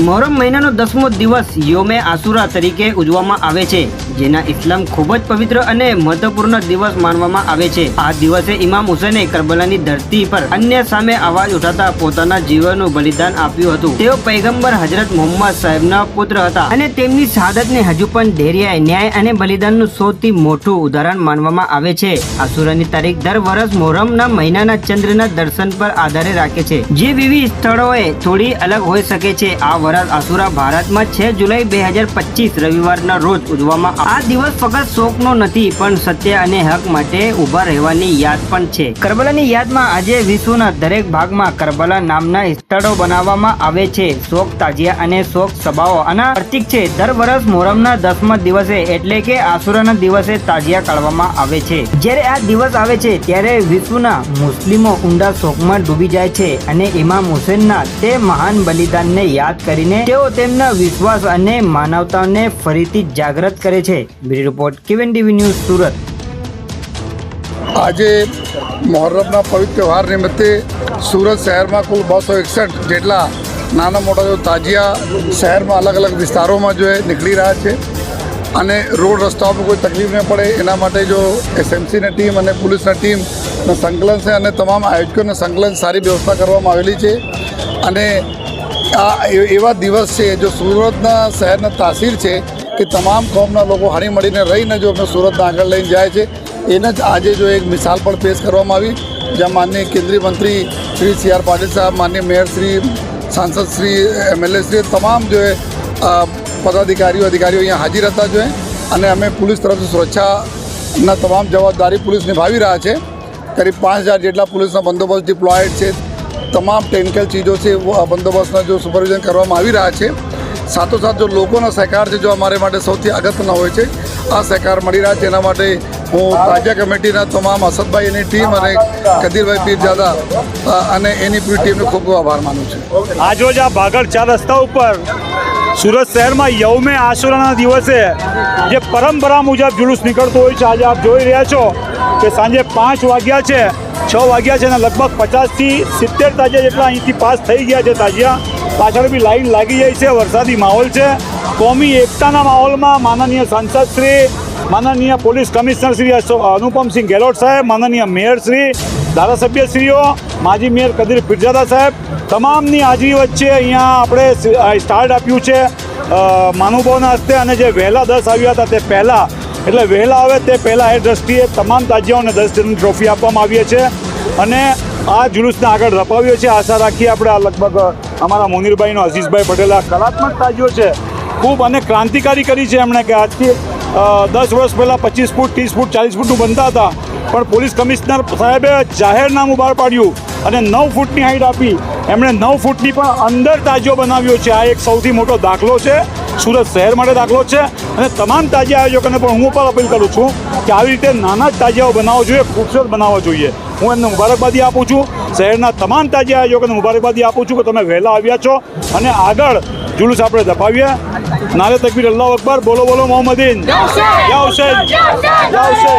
મોહરમ મહિનાનો 10મો દિવસ યોમે આસુરા તરીકે ઉજવવામાં આવે છે, જેના ઇસ્લામ ખૂબ જ પવિત્ર અને મહત્વપૂર્ણ દિવસ માનવામાં આવે છે। આ દિવસે ઇમામ હુસૈને કરબલાની ધરતી પર અન્ય સામે અવાજ ઉઠાવતા પોતાના જીવનનું બલિદાન આપ્યું હતું। તેઓ પૈગંબર હજરત મુહમ્મદ સાહેબના પુત્ર હતા અને તેમની શહાદતને હજુ પણ ધૈર્ય, ન્યાય અને બલિદાનનું સૌથી મોટું ઉદાહરણ માનવામાં આવે છે। આસુરાની તારીખ દર વર્ષ મોહરમના મહિનાના ચંદ્રના દર્શન પર આધારે રાખે છે, જે વિવિધ સ્થળોએ થોડી અલગ હોઈ શકે છે। આ વર્ષ આસુરા ભારતમાં 6 જુલાઈ 2025 રવિવારના રોજ ઉજવવામાં આ દિવસ ફક્ત શોકનો નથી, પણ સત્ય અને હક માટે ઊભા રહેવાની યાદ પણ છે। કરબલાની યાદમાં આજે વિશ્વના દરેક ભાગમાં કરબલા નામના સ્થળો બનાવવામાં આવે છે। શોક તાજિયા અને શોક સભાઓ આના પ્રતીક છે। દર વર્ષ મોહરમના 10મા દિવસે એટલે કે આસુરાના દિવસે તાજિયા કાઢવામાં આવે છે। જ્યારે આ દિવસ આવે છે ત્યારે વિશ્વના મુસ્લિમો ઊંડા શોકમાં ડૂબી જાય છે અને ઇમામ હુસૈનના તે મહાન બલિદાનને યાદ કરીને તેઓ તેમના વિશ્વાસ અને માનવતાને ફરીથી જાગૃત કરે છે। Bureau report KVN TV news Surat. આજે મોહર્રમના પવિત્ર તહેવાર નિમિત્તે સુરત શહેરમાં કુલ 261 જેટલા નાના મોટા જો તાજિયા શહેરમાં અલગ અલગ વિસ્તારોમાં જો નીકળી રહ્યા છે અને રોડ રસ્તાઓ પર કોઈ તકલીફ ન પડે એના માટે જો SMCની ટીમ અને પોલીસની ટીમનું સંકલન છે અને તમામ આયોજકોને સંકલન સારી વ્યવસ્થા કરવામાં આવેલી છે। અને આ એવા દિવસ છે જો સુરતના શહેરના તાસીર છે કે તમામ કોમના લોકો હળી મળીને રહીને જો અમે સુરતના આગળ લઈને જાય છે। એને જ આજે જો એક મિસાલ પણ પેશ કરવામાં આવી, જ્યાં માનનીય કેન્દ્રીય મંત્રી શ્રી CR પાટીલ સાહેબ, માનનીય મેયર શ્રી, સાંસદ શ્રી, MLA શ્રી, તમામ જો પદાધિકારીઓ અહીંયા હાજર હતા જો અને અમે પોલીસ તરફથી સુરક્ષાના તમામ જવાબદારી પોલીસ નિભાવી રહ્યા છે। કરીબ 5000 જેટલા પોલીસના બંદોબસ્ત ડિપ્લોયડ છે। તમામ ટેકનિકલ ચીજો છે બંદોબસ્તના જો સુપરવિઝન કરવામાં આવી રહ્યા છે। સાથોસાથ જો લોકોનો સહકાર છે જો અમારે માટે સૌથી અગત્યનો હોય છે, આ સહકાર મળી રહ્યા છે। એના માટે હું તાજિયા કમિટીના તમામ અસદભાઈ, એની ટીમ અને કદીરભાઈ પીરજાદા અને એની પૂરી ટીમનો ખૂબ ખૂબ આભાર માનું છું। આજરોજ આ ભાગળ 4 રસ્તા ઉપર સુરત શહેરમાં યૌમે આશુરાના દિવસે જે પરંપરા મુજબ જુલુસ નીકળતું હોય છે, આજે આપ જોઈ રહ્યા છો કે સાંજે 5 વાગ્યા છે, 6 વાગ્યા છે અને લગભગ 50થી 70 તાજિયા જેટલા અહીંથી પાસ થઈ ગયા છે તાજિયા। પાછળ બી લાઈન લાગી જાય છે, વરસાદી માહોલ છે। કોમી એકતાના માહોલમાં માનનીય સાંસદ શ્રી, માનનીય પોલીસ કમિશનર શ્રી અનુપમસિંહ ગેહલોત સાહેબ, માનનીય મેયર શ્રી, ધારાસભ્યશ્રીઓ, માજી મેયર કદીર પીરજાદા સાહેબ, તમામની હાજરી વચ્ચે અહીંયા આપણે સ્ટાર્ટ આપ્યું છે મહાનુભાવોના હસ્તે। અને જે વહેલા 10 આવ્યા હતા તે પહેલાં, એટલે વહેલા આવે તે પહેલાં એ દ્રષ્ટિએ તમામ તાજિયાઓને 10 જણની ટ્રોફી આપવામાં આવી છે અને આ જુલુસને આગળ રપાવ્યો છે। આશા રાખીએ આપણે આ લગભગ અમારા મુનીરભાઈનો, અઝીઝભાઈ પટેલ, આ કલાત્મક તાજિયો છે ખૂબ અને ક્રાંતિકારી કરી છે એમણે કે આજથી 10 વર્ષ પહેલાં 25 ફૂટ, 30 ફૂટ, 40 ફૂટનું બનતા હતા, પણ પોલીસ કમિશનર સાહેબે જાહેરનામું બહાર પાડ્યું અને 9 ફૂટની હાઈટ આપી। એમણે 9 ફૂટની પણ અંદર તાજિયો બનાવ્યો છે। આ એક સૌથી મોટો દાખલો છે, સુરત શહેર માટે દાખલો છે અને તમામ તાજિયા આયોજકોને પણ હું પણ અપીલ કરું છું કે આવી રીતે નાના જ તાજિયાઓ બનાવવા જોઈએ, ખૂબસૂરત બનાવવા જોઈએ। હું એમને મુબારકબાદી આપું છું, શહેરના તમામ તાજિયા આયોજકોને મુબારકબાદી આપું છું કે તમે વહેલા આવ્યા છો અને આગળ જુલુસ આપણે દબાવીએ। નારે તકબીર, અલ્લાહુ અકબર, બોલો બોલો મોહમ્મદીન, યા હુસૈન, યા હુસૈન।